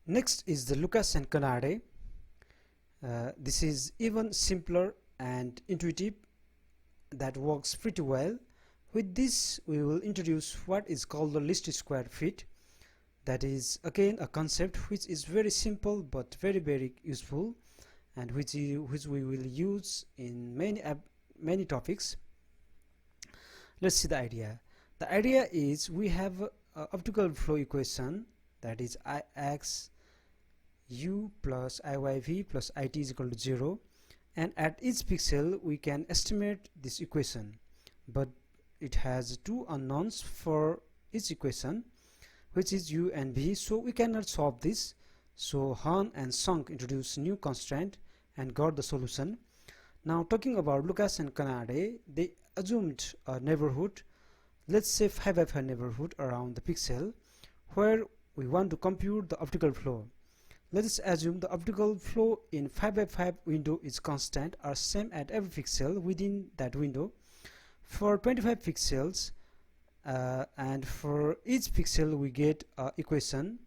Next is the Lucas and Canade. This is even simpler and intuitive, that works pretty well. With this we will introduce what is called the least square fit. That is again a concept which is very simple but very useful, and which we will use in many topics. Let's see the idea. The idea is we have a optical flow equation, that is Ix u plus Iyv plus It is equal to 0, and at each pixel we can estimate this equation, but it has two unknowns for each equation, which is u and v, so we cannot solve this. So Hahn and Sunk introduced new constraint and got the solution. Now talking about Lucas and Canade, they assumed a neighborhood, let's say 5 by 5 neighborhood around the pixel, where we want to compute the optical flow. Let us assume the optical flow in 5 by 5 window is constant or same at every pixel within that window for 25 pixels, and for each pixel we get an equation.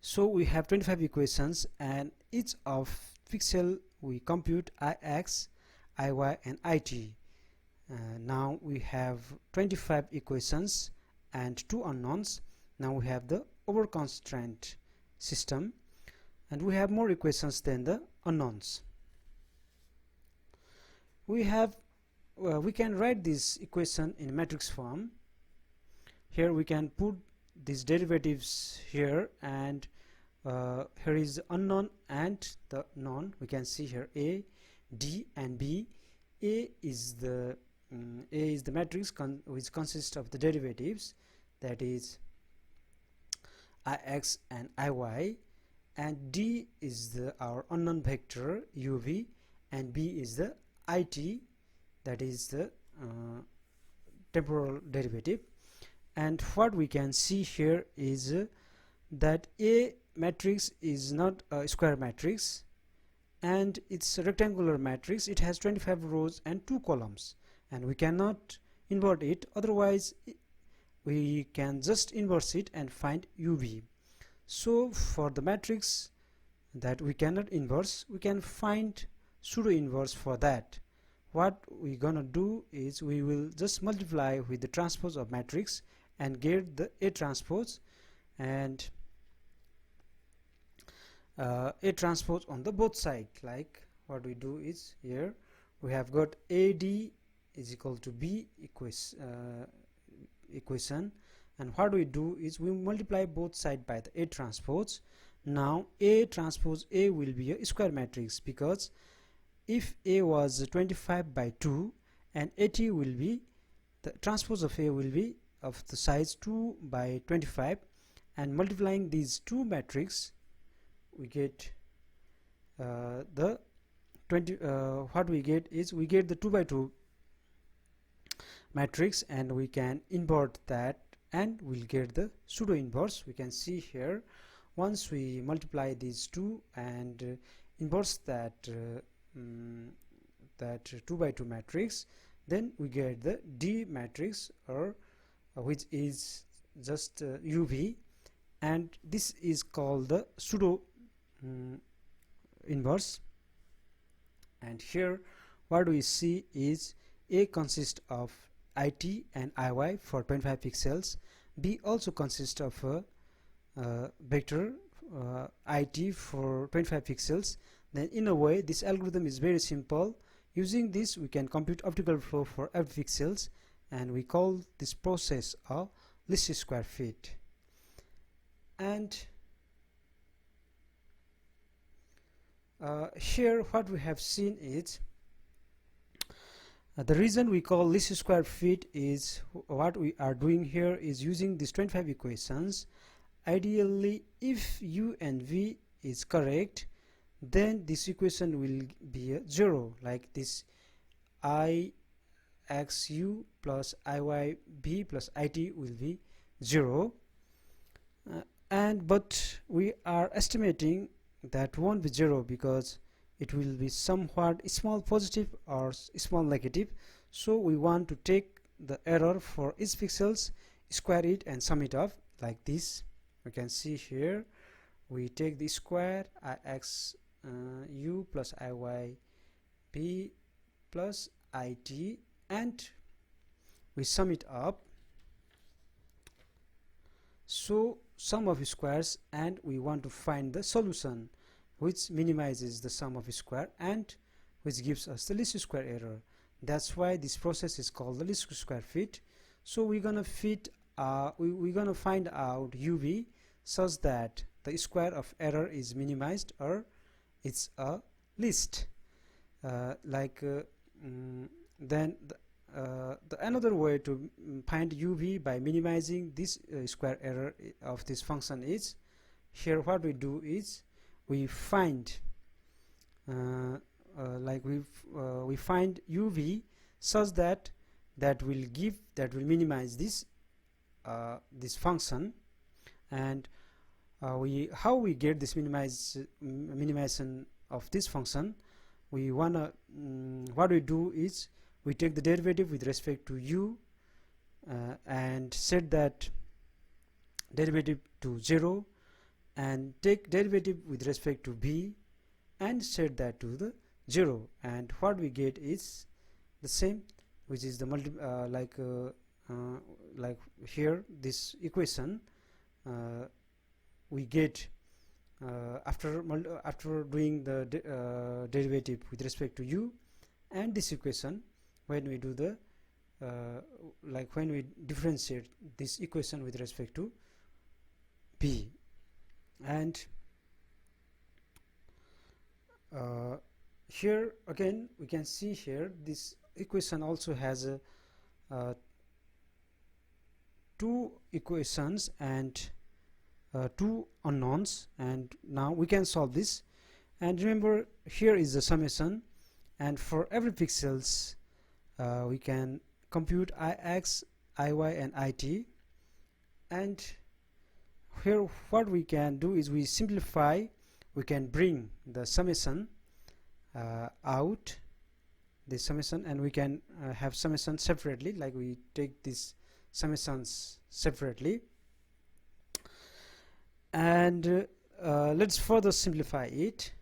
So we have 25 equations, and each of pixel we compute Ix, Iy and It. Now we have 25 equations and two unknowns. Now we have the over constraint system, and we have more equations than the unknowns. We can write this equation in matrix form. Here we can put these derivatives here, and here is unknown and the known. We can see here A, D and B. A is the matrix which consists of the derivatives, that is Ix and Iy, and D is our unknown vector uv, and B is the It, that is the temporal derivative. And what we can see here is that A matrix is not a square matrix, and it's a rectangular matrix. It has 25 rows and 2 columns, and we cannot invert it, otherwise we can just inverse it and find uv. So for the matrix that we cannot inverse, we can find pseudo inverse for that. What we're gonna do is we will just multiply with the transpose of matrix and get the A transpose, and A transpose on the both side. Like what we do is, here we have got AD is equal to B equation, and what we do is we multiply both sides by the A transpose. Now A transpose A will be a square matrix, because if A was 25 by 2, and AT will be, the transpose of A will be of the size 2 by 25, and multiplying these two matrices we get the 20. What we get is we get the 2 by 2 matrix, and we can invert that and we'll get the pseudo inverse. We can see here, once we multiply these two and inverse that 2 by 2 matrix, then we get the D matrix, or which is just uv, and this is called the pseudo inverse. And here what we see is A consists of It and Iy for 25 pixels. B also consists of a vector It for 25 pixels. Then in a way this algorithm is very simple. Using this we can compute optical flow for every pixels, and we call this process a least square fit. And here what we have seen is the reason we call least square fit is what we are doing here is using these 25 equations. Ideally, if u and v is correct, then this equation will be a 0, like this Ixu plus Iyb plus It will be 0, but we are estimating that won't be 0, because it will be somewhat small positive or small negative. So we want to take the error for each pixels, square it and sum it up like this. We can see here we take the square ix u plus iy b plus it, and we sum it up. So sum of squares, and we want to find the solution which minimizes the sum of square and which gives us the least square error. That's why this process is called the least square fit. So we're gonna fit we're gonna find out UV such that the square of error is minimized or it's a least. Then the another way to find UV by minimizing this square error of this function is, here what we do is we find we find UV such that will minimize this this function. And how we get this minimization of this function, we wanna what we do is we take the derivative with respect to u and set that derivative to 0, and take derivative with respect to b and set that to the 0, and what we get is the same, which is the like here this equation we get after doing the derivative with respect to u, and this equation when we do the when we differentiate this equation with respect to b. And here again we can see here this equation also has two equations and two unknowns, and now we can solve this. And remember, here is the summation, and for every pixels we can compute ix, iy and it. And here what we can do is we simplify, we can bring the summation out, this summation, and we can have summation separately, like we take these summations separately. And let's further simplify it.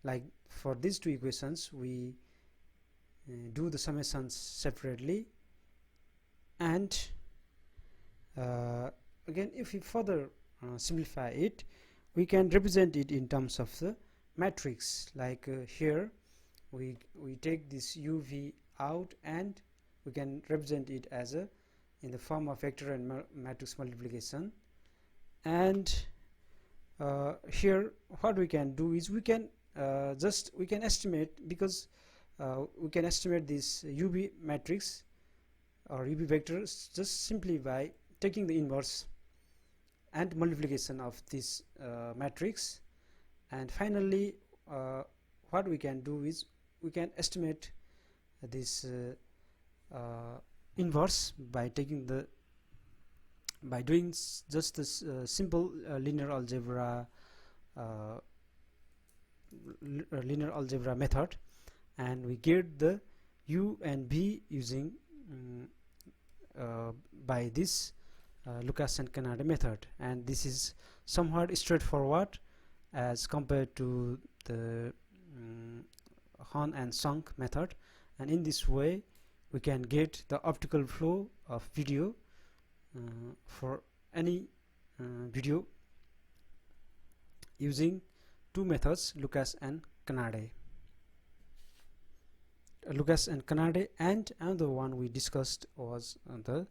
Like for these two equations we do the summations separately, and again if we further simplify it, we can represent it in terms of the matrix. Like here we take this uv out and we can represent it as a in the form of vector and matrix multiplication. And here what we can do is we can estimate, because we can estimate this UV matrix or UV vectors just simply by taking the inverse and multiplication of this matrix. And finally what we can do is we can estimate this inverse by taking the doing just this simple linear algebra method, and we get the u and b using by this Lucas and Canade method. And this is somewhat straightforward as compared to the Hahn and Sunk method, and in this way we can get the optical flow of video for any video using two methods, Lucas and Canade. And another one we discussed was the